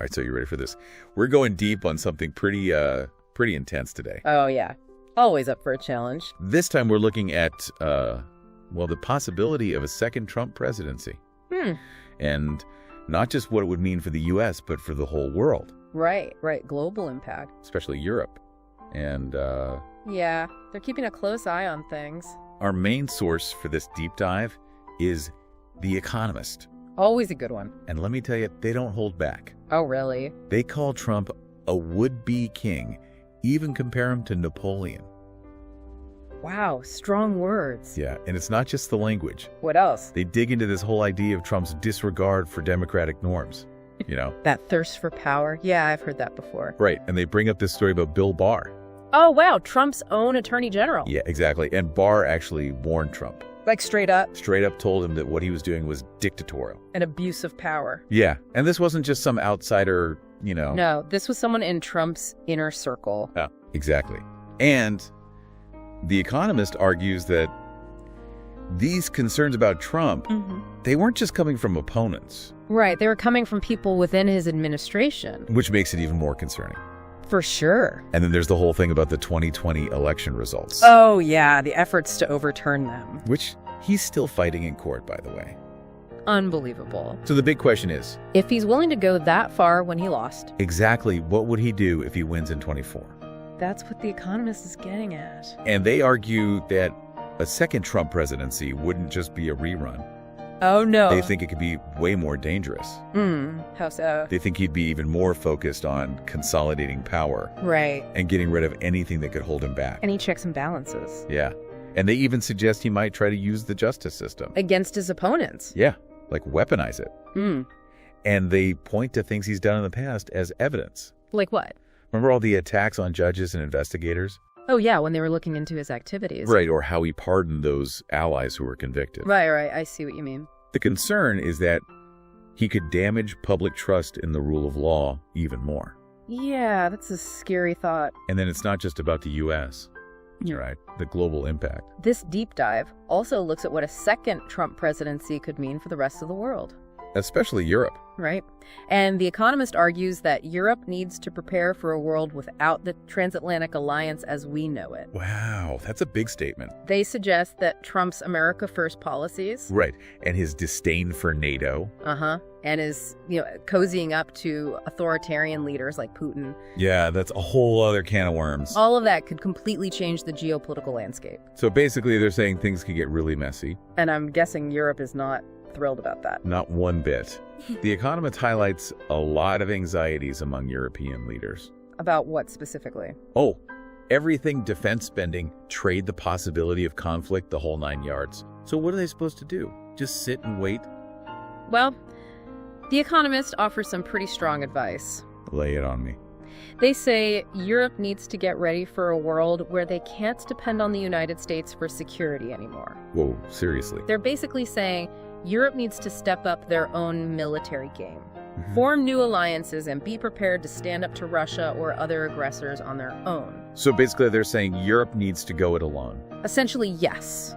right, so you ready for this? We're going deep on something pretty intense today. Oh, yeah. Always up for a challenge. This time we're looking at, the possibility of a second Trump presidency. And not just what it would mean for the U.S., but for the whole world. Right. Global impact. Especially Europe. And, yeah, they're keeping a close eye on things. Our main source for this deep dive is The Economist. Always a good one. And let me tell you, they don't hold back. Oh, really? They call Trump a would-be king, even compare him to Napoleon. Wow, strong words. Yeah, and it's not just the language. What else? They dig into this whole idea of Trump's disregard for democratic norms, you know? That thirst for power? Yeah, I've heard that before. Right, and they bring up this story about Bill Barr. Oh, wow, Trump's own attorney general. Yeah, exactly. And Barr actually warned Trump. Like straight up? Straight up told him that what he was doing was dictatorial. An abuse of power. Yeah, and this wasn't just some outsider, you know. No, this was someone in Trump's inner circle. Yeah, exactly. And The Economist argues that these concerns about Trump, they weren't just coming from opponents. Right, they were coming from people within his administration. Which makes it even more concerning. For sure. And then there's the whole thing about the 2020 election results. Oh, yeah, the efforts to overturn them. Which he's still fighting in court, by the way. Unbelievable. So the big question is, if he's willing to go that far when he lost, exactly what would he do if he wins in 24? That's what The Economist is getting at. And they argue that a second Trump presidency wouldn't just be a rerun. Oh, no. They think it could be way more dangerous. How so? They think he'd be even more focused on consolidating power. Right. And getting rid of anything that could hold him back. Any checks and balances. Yeah. And they even suggest he might try to use the justice system. Against his opponents. Yeah. Like weaponize it. And they point to things he's done in the past as evidence. Like what? Remember all the attacks on judges and investigators? Oh, yeah, when they were looking into his activities. Right, or how he pardoned those allies who were convicted. Right, I see what you mean. The concern is that he could damage public trust in the rule of law even more. Yeah, that's a scary thought. And then it's not just about the U.S., right? The global impact. This deep dive also looks at what a second Trump presidency could mean for the rest of the world. Especially Europe. Right. And The Economist argues that Europe needs to prepare for a world without the transatlantic alliance as we know it. Wow, that's a big statement. They suggest that Trump's America First policies. Right. And his disdain for NATO. And his, cozying up to authoritarian leaders like Putin. Yeah, that's a whole other can of worms. All of that could completely change the geopolitical landscape. So basically they're saying things could get really messy. And I'm guessing Europe is not thrilled about that. Not one bit. The Economist highlights a lot of anxieties among European leaders. About what specifically? Oh, everything defense spending, trade, the possibility of conflict, the whole 9 yards. So what are they supposed to do? Just sit and wait? Well, The Economist offers some pretty strong advice. Lay it on me. They say Europe needs to get ready for a world where they can't depend on the United States for security anymore. Whoa, seriously? They're basically saying Europe needs to step up their own military game, form new alliances, and be prepared to stand up to Russia or other aggressors on their own. So basically they're saying Europe needs to go it alone. Essentially, yes.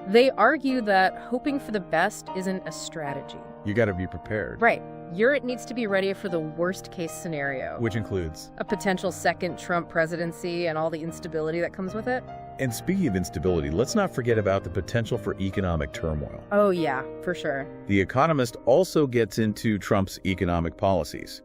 They argue that hoping for the best isn't a strategy. You got to be prepared. Right. Europe needs to be ready for the worst-case scenario. Which includes? A potential second Trump presidency and all the instability that comes with it. And speaking of instability, let's not forget about the potential for economic turmoil. Oh, yeah, for sure. The Economist also gets into Trump's economic policies,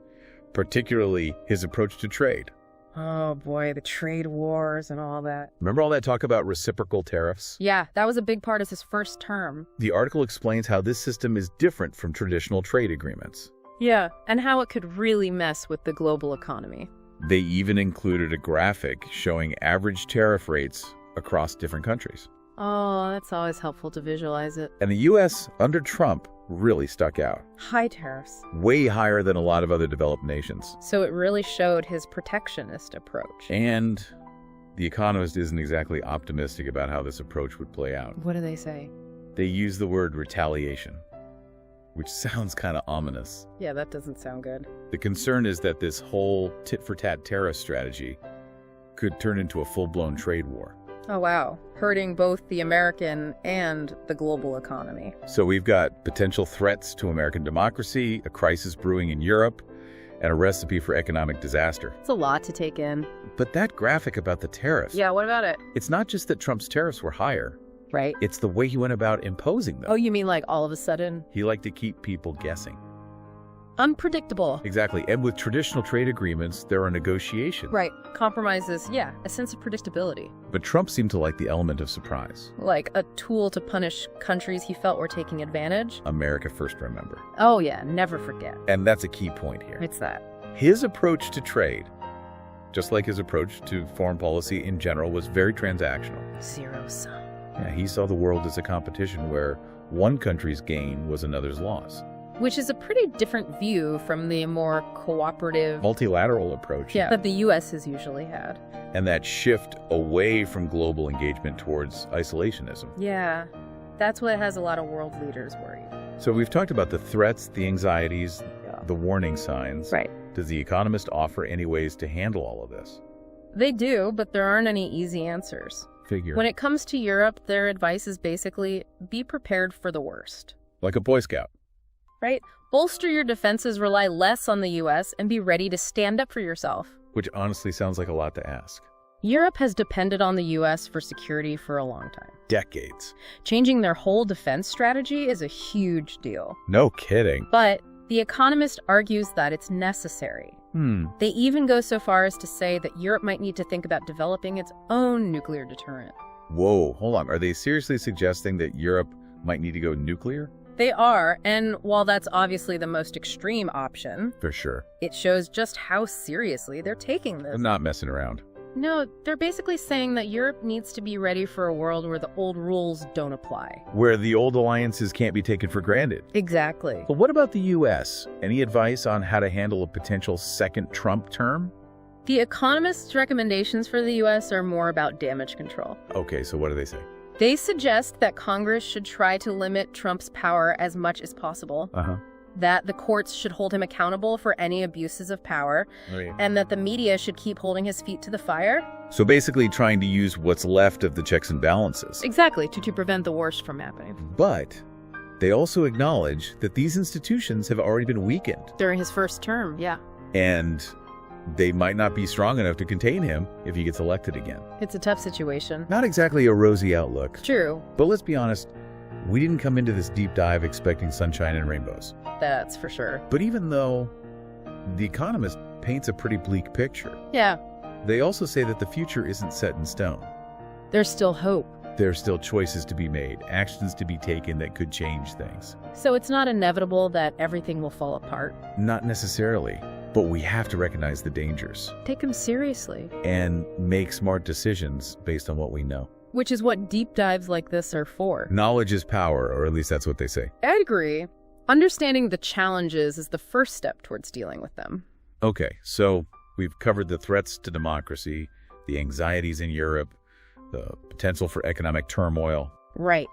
particularly his approach to trade. Oh, boy, the trade wars and all that. Remember all that talk about reciprocal tariffs? Yeah, that was a big part of his first term. The article explains how this system is different from traditional trade agreements. Yeah, and how it could really mess with the global economy. They even included a graphic showing average tariff rates across different countries. Oh, that's always helpful to visualize it. And the U.S., under Trump, really stuck out. High tariffs. Way higher than a lot of other developed nations. So it really showed his protectionist approach. And The Economist isn't exactly optimistic about how this approach would play out. What do they say? They use the word retaliation, which sounds kind of ominous. Yeah, that doesn't sound good. The concern is that this whole tit-for-tat tariff strategy could turn into a full-blown trade war. Oh, wow. Hurting both the American and the global economy. So we've got potential threats to American democracy, a crisis brewing in Europe, and a recipe for economic disaster. It's a lot to take in. But that graphic about the tariffs, Yeah, what about it? it's not just that Trump's tariffs were higher. Right. It's the way he went about imposing them. Oh, you mean like all of a sudden? He liked to keep people guessing. Unpredictable. Exactly. And with traditional trade agreements, there are negotiations. Right. Compromises, yeah, a sense of predictability. But Trump seemed to like the element of surprise. Like a tool to punish countries he felt were taking advantage. America first, remember. Oh, yeah, never forget. And that's a key point here. It's that. His approach to trade, just like his approach to foreign policy in general, was very transactional. Zero sum. Yeah, he saw the world as a competition where one country's gain was another's loss. Which is a pretty different view from the more cooperative, Multilateral approach. that the U.S. has usually had. And that shift away from global engagement towards isolationism. Yeah, that's what has a lot of world leaders worried. So we've talked about the threats, the anxieties, the warning signs. Right. Does The Economist offer any ways to handle all of this? They do, but there aren't any easy answers. Figure. When it comes to Europe, their advice is basically be prepared for the worst. Like a Boy Scout. Right? Bolster your defenses, rely less on the U.S., and be ready to stand up for yourself. Which honestly sounds like a lot to ask. Europe has depended on the U.S. for security for a long time. Decades. Changing their whole defense strategy is a huge deal. No kidding. But The Economist argues that it's necessary. They even go so far as to say that Europe might need to think about developing its own nuclear deterrent. Whoa, hold on. Are they seriously suggesting that Europe might need to go nuclear? They are, and while that's obviously the most extreme option, For sure. it shows just how seriously they're taking this. I'm not messing around. No, they're basically saying that Europe needs to be ready for a world where the old rules don't apply. Where the old alliances can't be taken for granted. Exactly. But what about the U.S.? Any advice on how to handle a potential second Trump term? The Economist's recommendations for the U.S. are more about damage control. Okay, so what do they say? They suggest that Congress should try to limit Trump's power as much as possible, that the courts should hold him accountable for any abuses of power, and that the media should keep holding his feet to the fire. So basically trying to use what's left of the checks and balances. Exactly, to prevent the worst from happening. But they also acknowledge that these institutions have already been weakened. During his first term, yeah. And they might not be strong enough to contain him if he gets elected again. It's a tough situation. Not exactly a rosy outlook. True. But let's be honest, we didn't come into this deep dive expecting sunshine and rainbows. That's for sure. But even though The Economist paints a pretty bleak picture, Yeah. they also say that the future isn't set in stone. There's still hope. There are still choices to be made, actions to be taken that could change things. So it's not inevitable that everything will fall apart. Not necessarily, but we have to recognize the dangers Take them seriously. and make smart decisions based on what we know. Which is what deep dives like this are for. Knowledge is power, or at least that's what they say. I'd agree. Understanding the challenges is the first step towards dealing with them. Okay, so we've covered the threats to democracy, the anxieties in Europe, the potential for economic turmoil. Right.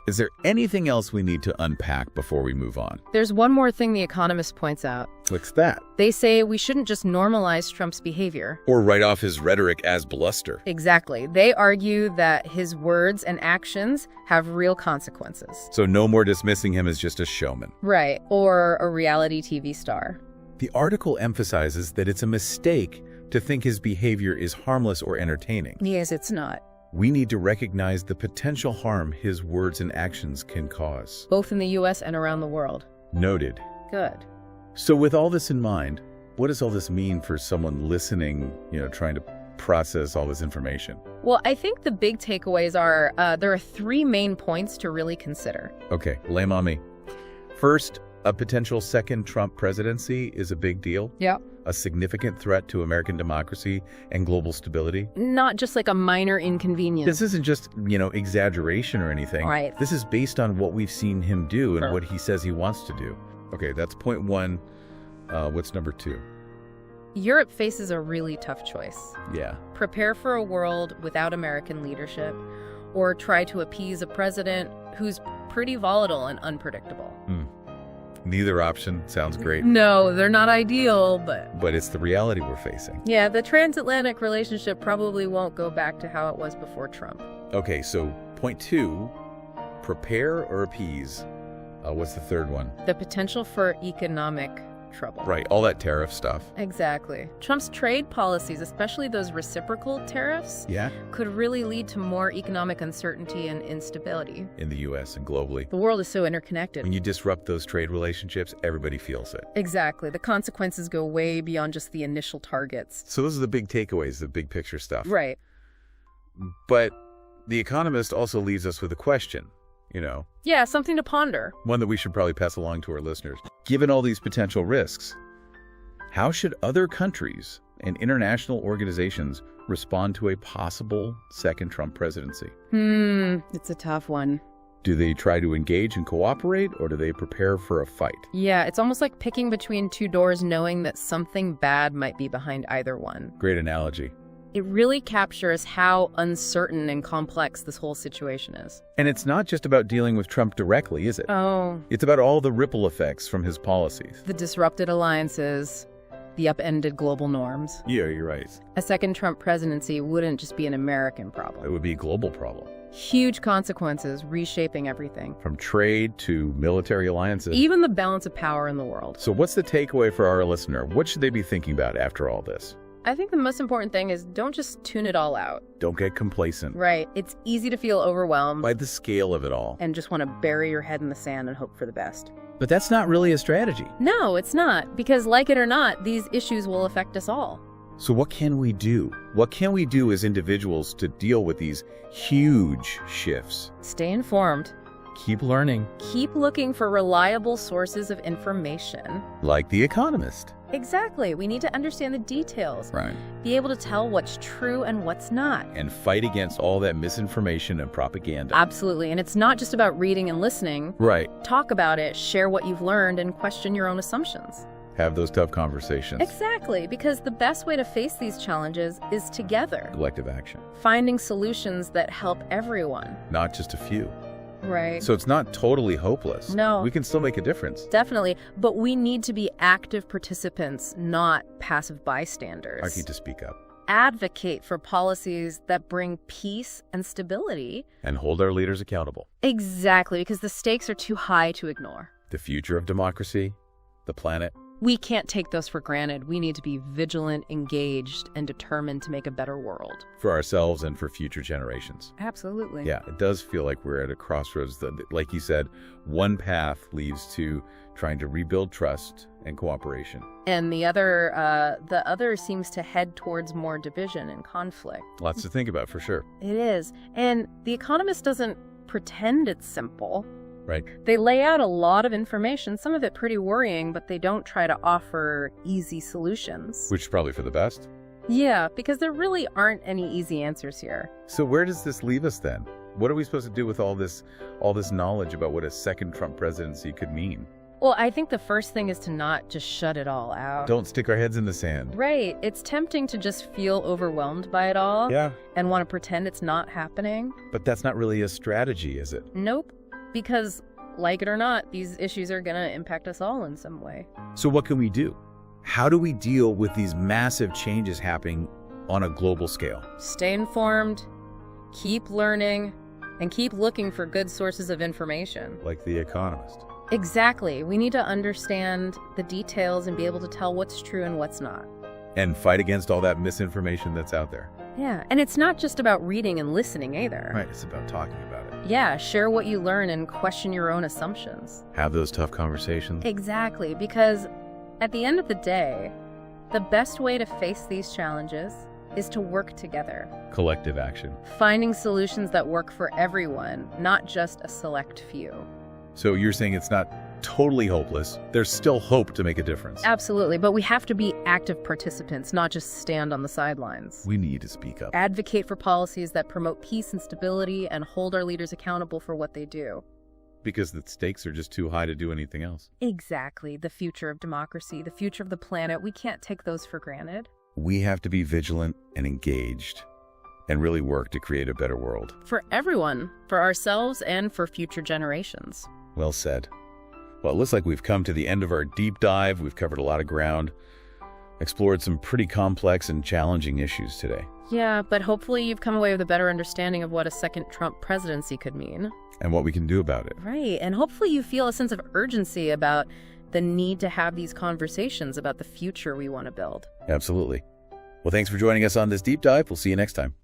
Is there anything else we need to unpack before we move on? There's one more thing The Economist points out. What's that? They say we shouldn't just normalize Trump's behavior. Or write off his rhetoric as bluster. Exactly. They argue that his words and actions have real consequences. So no more dismissing him as just a showman. Right. Or a reality TV star. The article emphasizes that it's a mistake to think his behavior is harmless or entertaining. Yes, it's not. We need to recognize the potential harm his words and actions can cause. Both in the U.S. and around the world. Noted. Good. So with all this in mind, what does all this mean for someone listening, trying to process all this information? Well, I think the big takeaways are there are three main points to really consider. Okay, lay 'em on me. First, a potential second Trump presidency is a big deal. Yeah. A significant threat to American democracy and global stability. Not just like a minor inconvenience. This isn't just, exaggeration or anything. Right. This is based on what we've seen him do and Sure. what he says he wants to do. Okay, that's point one. What's number two? Europe faces a really tough choice. Yeah. Prepare for a world without American leadership, or try to appease a president who's pretty volatile and unpredictable. Neither option sounds great, No, they're not ideal, but it's the reality we're facing. yeah, the transatlantic relationship probably won't go back to how it was before Trump. Okay, so point two, prepare or appease. What's the third one? The potential for economic trouble. Right, all that tariff stuff. Exactly. Trump's trade policies, especially those reciprocal tariffs, could really lead to more economic uncertainty and instability. In the U.S. and globally. The world is so interconnected. When you disrupt those trade relationships, everybody feels it. Exactly. The consequences go way beyond just the initial targets. So those are the big takeaways, the big picture stuff. Right. But The Economist also leaves us with a question, Yeah, something to ponder. One that we should probably pass along to our listeners. Given all these potential risks, how should other countries and international organizations respond to a possible second Trump presidency? It's a tough one. Do they try to engage and cooperate, or do they prepare for a fight? Yeah, it's almost like picking between two doors, knowing that something bad might be behind either one. Great analogy. It really captures how uncertain and complex this whole situation is. And it's not just about dealing with Trump directly, is it? Oh. It's about all the ripple effects from his policies. The disrupted alliances, the upended global norms. Yeah, you're right. A second Trump presidency wouldn't just be an American problem. It would be a global problem. Huge consequences, reshaping everything. From trade to military alliances. Even the balance of power in the world. So what's the takeaway for our listener? What should they be thinking about after all this? I think the most important thing is don't just tune it all out. Don't get complacent. Right. It's easy to feel overwhelmed. By the scale of it all. And just want to bury your head in the sand and hope for the best. But that's not really a strategy. No, it's not. Because like it or not, these issues will affect us all. So what can we do? What can we do as individuals to deal with these huge shifts? Stay informed. Keep learning. Keep looking for reliable sources of information. Like The Economist. Exactly. We need to understand the details. Right. Be able to tell what's true and what's not. And fight against all that misinformation and propaganda. Absolutely. And it's not just about reading and listening. Right. Talk about it, share what you've learned, and question your own assumptions. Have those tough conversations. Exactly. Because the best way to face these challenges is together. Collective action. Finding solutions that help everyone. Not just a few. Right. So it's not totally hopeless. No. We can still make a difference. Definitely. But we need to be active participants, not passive bystanders. I need to speak up. Advocate for policies that bring peace and stability. And hold our leaders accountable. Exactly, because the stakes are too high to ignore. The future of democracy, the planet. We can't take those for granted. We need to be vigilant, engaged, and determined to make a better world. For ourselves and for future generations. Absolutely. Yeah, it does feel like we're at a crossroads that, like you said, one path leads to trying to rebuild trust and cooperation. And the other seems to head towards more division and conflict. Lots to think about, for sure. It is. And The Economist doesn't pretend it's simple. Right. They lay out a lot of information, some of it pretty worrying, but they don't try to offer easy solutions. Which is probably for the best. Yeah, because there really aren't any easy answers here. So where does this leave us then? What are we supposed to do with all this knowledge about what a second Trump presidency could mean? Well, I think the first thing is to not just shut it all out. Don't stick our heads in the sand. Right. It's tempting to just feel overwhelmed by it all. Yeah. And want to pretend it's not happening. But that's not really a strategy, is it? Nope. Because, like it or not, these issues are going to impact us all in some way. So what can we do? How do we deal with these massive changes happening on a global scale? Stay informed, keep learning, and keep looking for good sources of information. Like The Economist. Exactly. We need to understand the details and be able to tell what's true and what's not. And fight against all that misinformation that's out there. Yeah, and it's not just about reading and listening either. Right, it's about talking about it. Yeah, share what you learn and question your own assumptions. Have those tough conversations. Exactly, because at the end of the day, the best way to face these challenges is to work together. Collective action. Finding solutions that work for everyone, not just a select few. So you're saying it's not totally hopeless. There's still hope to make a difference. Absolutely, but we have to be active participants, not just stand on the sidelines. We need to speak up. Advocate for policies that promote peace and stability and hold our leaders accountable for what they do. Because the stakes are just too high to do anything else. Exactly. The future of democracy, the future of the planet, we can't take those for granted. We have to be vigilant and engaged and really work to create a better world. For everyone, for ourselves, and for future generations. Well said. Well, it looks like we've come to the end of our deep dive. We've covered a lot of ground, explored some pretty complex and challenging issues today. Yeah, but hopefully you've come away with a better understanding of what a second Trump presidency could mean. And what we can do about it. Right, and hopefully you feel a sense of urgency about the need to have these conversations about the future we want to build. Absolutely. Well, thanks for joining us on this deep dive. We'll see you next time.